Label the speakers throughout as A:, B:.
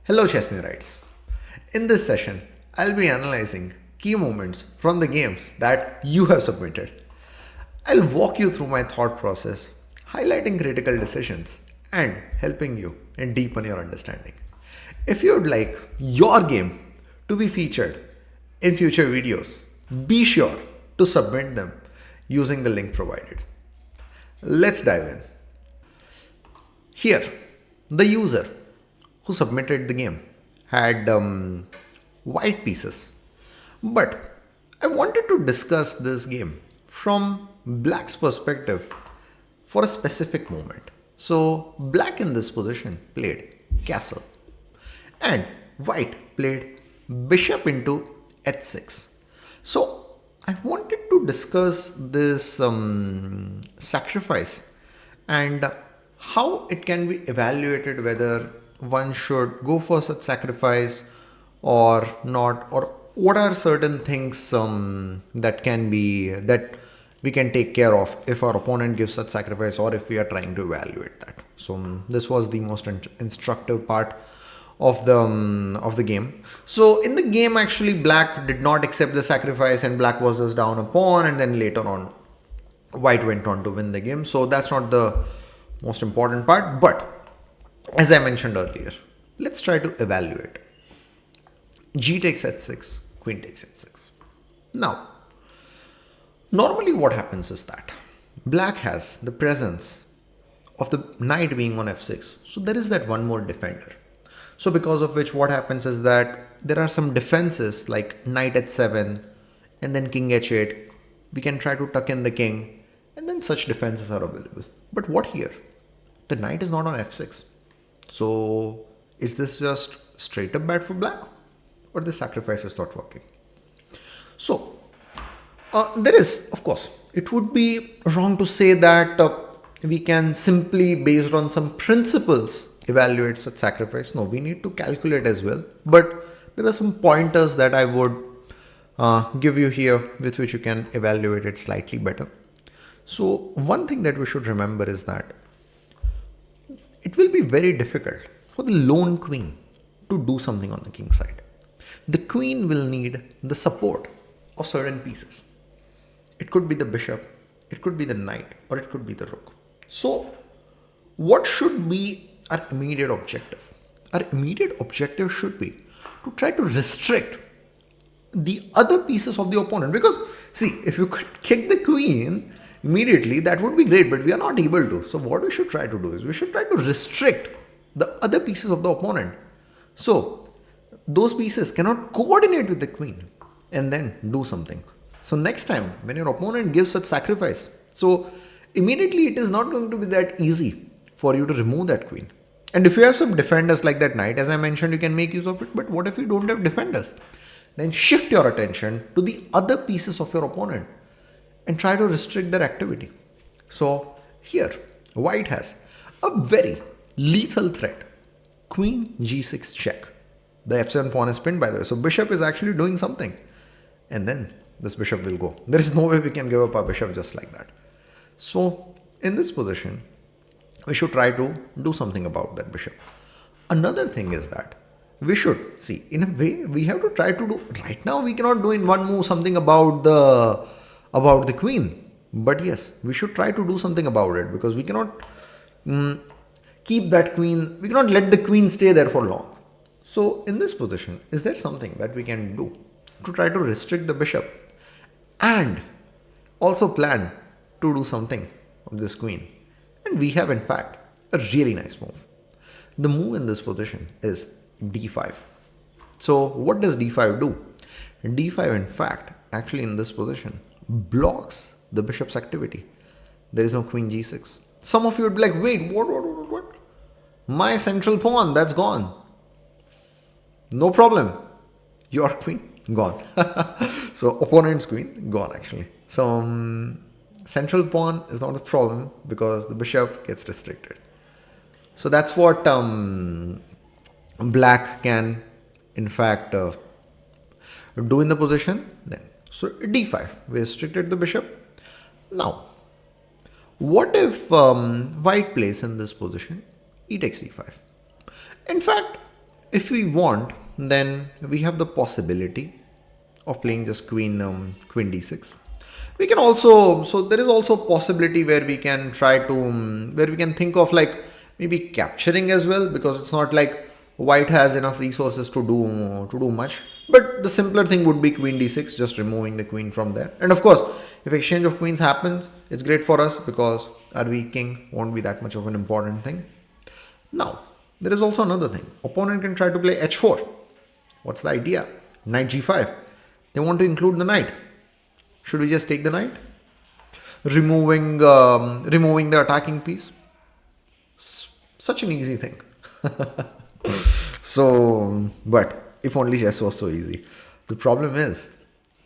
A: Hello chess Neurites. In this session, I'll be analyzing key moments from the games that you have submitted. I'll walk you through my thought process, highlighting critical decisions and helping you and deepen your understanding. If you would like your game to be featured in future videos, be sure to submit them using the link provided. Let's dive in. Here, the user who submitted the game had white pieces. But I wanted to discuss this game from black's perspective for a specific moment. So black in this position played castle and white played bishop into h6. So I wanted to discuss this sacrifice and how it can be evaluated, whether one should go for such sacrifice or not, or what are certain things that we can take care of if our opponent gives such sacrifice, or if we are trying to evaluate that. So this was the most instructive part of the game. So in the game, actually black did not accept the sacrifice and black was just down a pawn, and then later on white went on to win the game. So that's not the most important part, but as I mentioned earlier, let's try to evaluate. G takes h6, queen takes h6. Now, normally what happens is that black has the presence of the knight being on f6. So there is that one more defender. So because of which what happens is that there are some defenses like knight h7 and then king h8. We can try to tuck in the king, and then such defenses are available. But what here? The knight is not on f6. So is this just straight up bad for black, or the sacrifice is not working? So there is, of course, it would be wrong to say that we can simply, based on some principles, evaluate such sacrifice. No, we need to calculate as well. But there are some pointers that I would give you here with which you can evaluate it slightly better. So one thing that we should remember is that it will be very difficult for the lone queen to do something on the king side. The queen will need the support of certain pieces. It could be the bishop, it could be the knight, or it could be the rook. So what should be our immediate objective? Our immediate objective should be to try to restrict the other pieces of the opponent. Because see, if you could kick the queen immediately, that would be great, but we are not able to. So what we should try to do is we should try to restrict the other pieces of the opponent. So those pieces cannot coordinate with the queen and then do something. So next time when your opponent gives such sacrifice, so immediately it is not going to be that easy for you to remove that queen. And if you have some defenders like that knight, as I mentioned, you can make use of it. But what if you don't have defenders? Then shift your attention to the other pieces of your opponent and try to restrict their activity. So here, white has a very lethal threat. Queen g6 check. The f7 pawn is pinned, by the way. So bishop is actually doing something. And then this bishop will go. There is no way we can give up our bishop just like that. So in this position, we should try to do something about that bishop. Another thing is that we should see, in a way, we have to try to do, right now we cannot do in one move something about the queen. But yes, we should try to do something about it, because we cannot keep that queen, we cannot let the queen stay there for long. So in this position, is there something that we can do to try to restrict the bishop and also plan to do something with this queen? And we have in fact a really nice move. The move in this position is d5. So what does d5 do? d5 in fact actually in this position blocks the bishop's activity. There is no queen g6. Some of you would be like, wait, what? My central pawn, that's gone. No problem. Your queen, gone. So opponent's queen, gone actually. So central pawn is not a problem because the bishop gets restricted. So that's what black can in fact do in the position then. So d5, we restricted the bishop. Now, what if white plays in this position? E takes d5. In fact, if we want, then we have the possibility of playing just queen d6. We can also, so there is also possibility where we can try to, where we can think of like maybe capturing as well, because it's not like white has enough resources to do much. But the simpler thing would be queen d6, just removing the queen from there. And of course, if exchange of queens happens, it's great for us because our weak king won't be that much of an important thing. Now, there is also another thing. Opponent can try to play h4. What's the idea? Knight g5. They want to include the knight. Should we just take the knight? Removing the attacking piece. Such an easy thing. So, but if only chess was so easy. The problem is,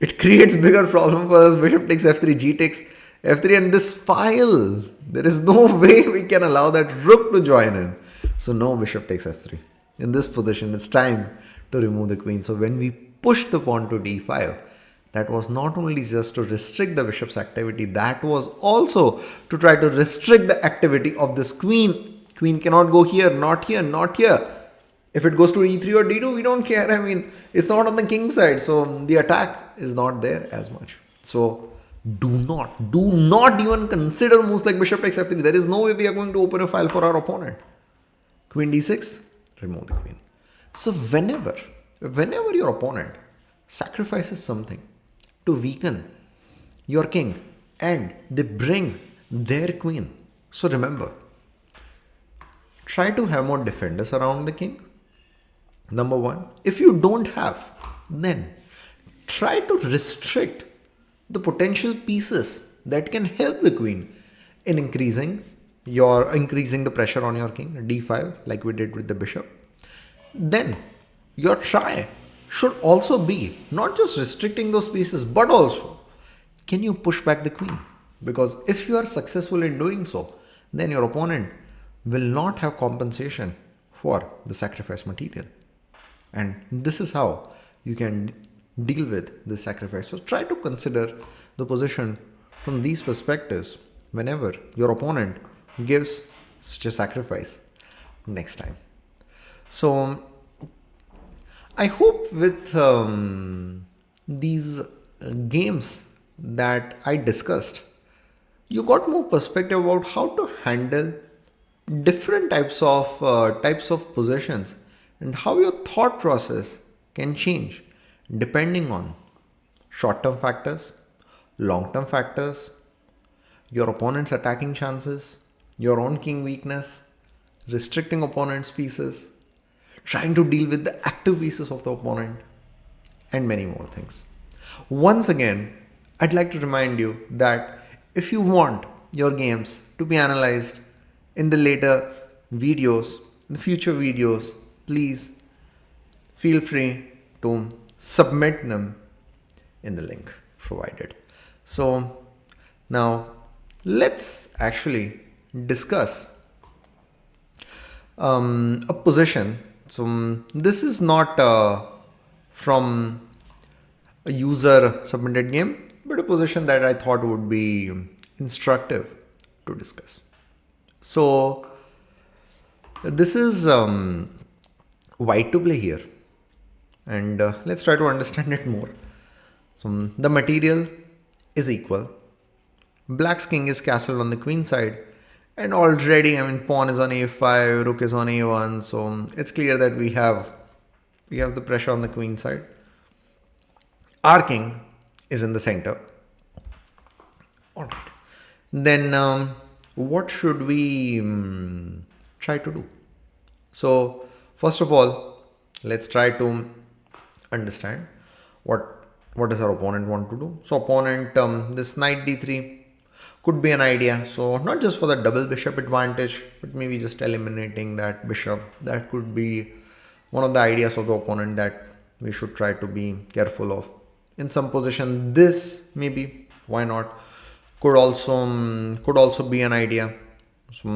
A: it creates bigger problem for us. Bishop takes f3, g takes f3, and this file. There is no way we can allow that rook to join in. So no bishop takes f3. In this position, it's time to remove the queen. So when we push the pawn to d5, that was not only just to restrict the bishop's activity, that was also to try to restrict the activity of this queen. Queen cannot go here, not here, not here. If it goes to e3 or d2, we don't care. I mean, it's not on the king side, so the attack is not there as much. So do not even consider moves like bishop takes f3. There is no way we are going to open a file for our opponent. Queen d6, remove the queen. So whenever your opponent sacrifices something to weaken your king and they bring their queen, so remember, try to have more defenders around the king. Number one, if you don't have, then try to restrict the potential pieces that can help the queen in increasing the pressure on your king, d5, like we did with the bishop. Then your try should also be not just restricting those pieces, but also can you push back the queen? Because if you are successful in doing so, then your opponent will not have compensation for the sacrifice material. And this is how you can deal with the sacrifice. So try to consider the position from these perspectives whenever your opponent gives such a sacrifice next time. So I hope with these games that I discussed, you got more perspective about how to handle different types of positions and how your thought process can change depending on short-term factors, long-term factors, your opponent's attacking chances, your own king weakness, restricting opponent's pieces, trying to deal with the active pieces of the opponent, and many more things. Once again, I'd like to remind you that if you want your games to be analyzed in the later videos, in the future videos, please feel free to submit them in the link provided. So now let's actually discuss a position. So this is not from a user submitted game, but a position that I thought would be instructive to discuss. So this is white to play here, and let's try to understand it more. So the material is equal. Black's king is castled on the queen side, and already, I mean, pawn is on a5, rook is on a1, so it's clear that we have the pressure on the queen side. Our king is in the center. All right. Then what should we try to do? So first of all, let's try to understand what does our opponent want to do. So opponent, this knight d3 could be an idea. So not just for the double bishop advantage, but maybe just eliminating that bishop. That could be one of the ideas of the opponent that we should try to be careful of. In some position, this maybe, why not, could also be an idea. So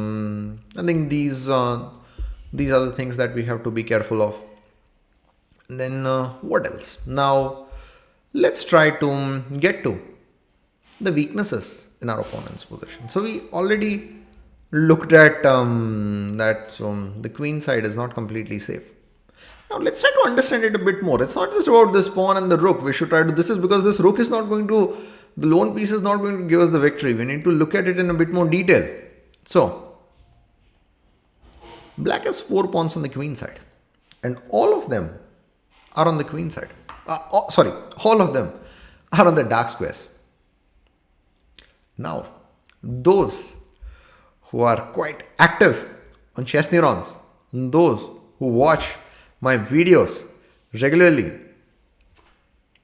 A: I think these are the things that we have to be careful of. And then what else? Now let's try to get to the weaknesses in our opponent's position. So we already looked at that. So the queen side is not completely safe. Now let's try to understand it a bit more. It's not just about this pawn and the rook. We should try to, this is because this rook is not going to, the lone piece is not going to give us the victory. We need to look at it in a bit more detail. So, black has 4 pawns on the queen side. And all of them are on the queen side. All of them are on the dark squares. Now, those who are quite active on chess neurons, those who watch my videos regularly,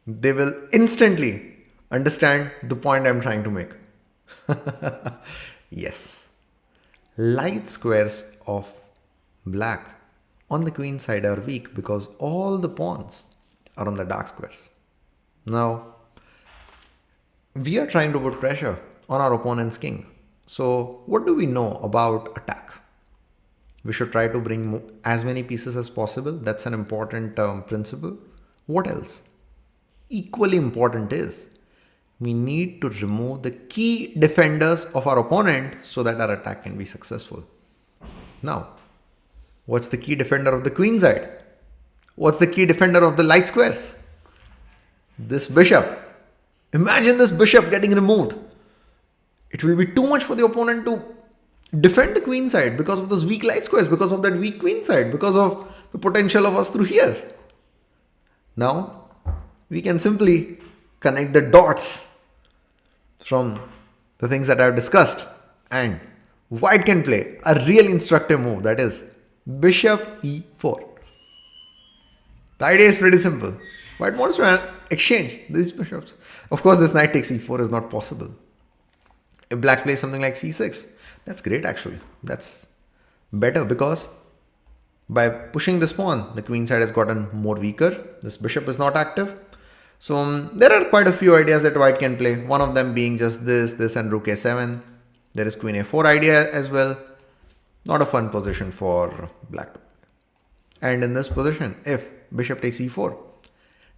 A: they will instantly understand the point I'm trying to make. Yes, light squares of black on the queen side are weak because all the pawns are on the dark squares. Now, we are trying to put pressure on our opponent's king. So, what do we know about attack? We should try to bring as many pieces as possible. That's an important principle. What else? Equally important is we need to remove the key defenders of our opponent so that our attack can be successful. Now, what's the key defender of the queen side? What's the key defender of the light squares? This bishop. Imagine this bishop getting removed. It will be too much for the opponent to defend the queen side because of those weak light squares, because of that weak queen side, because of the potential of us through here. Now, we can simply connect the dots from the things that I've discussed, and white can play a real instructive move, that is bishop e4. The idea is pretty simple. White wants to exchange these bishops. Of course, this knight takes e4 is not possible. If black plays something like c6, that's great actually. That's better because by pushing this pawn, the queen side has gotten more weaker. This bishop is not active. So there are quite a few ideas that white can play. One of them being just this and rook a7. There is queen a4 idea as well. Not a fun position for black. And in this position, if bishop takes e4,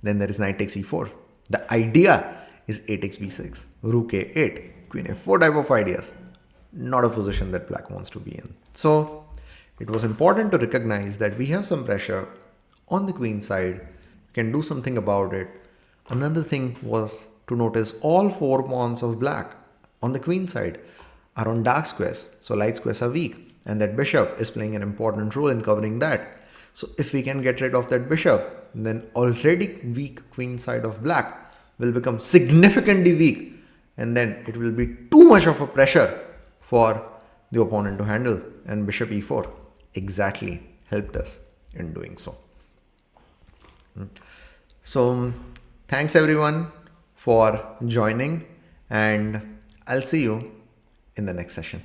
A: then there is knight takes e4. The idea is a takes b6, rook a8, queen a4 type of ideas. Not a position that black wants to be in. So it was important to recognize that we have some pressure on the queen side. We can do something about it. Another thing was to notice all 4 pawns of black on the queen side are on dark squares. So light squares are weak, and that bishop is playing an important role in covering that. So if we can get rid of that bishop, then already weak queen side of black will become significantly weak, and then it will be too much of a pressure for the opponent to handle, and bishop e4 exactly helped us in doing so. So thanks everyone for joining, and I'll see you in the next session.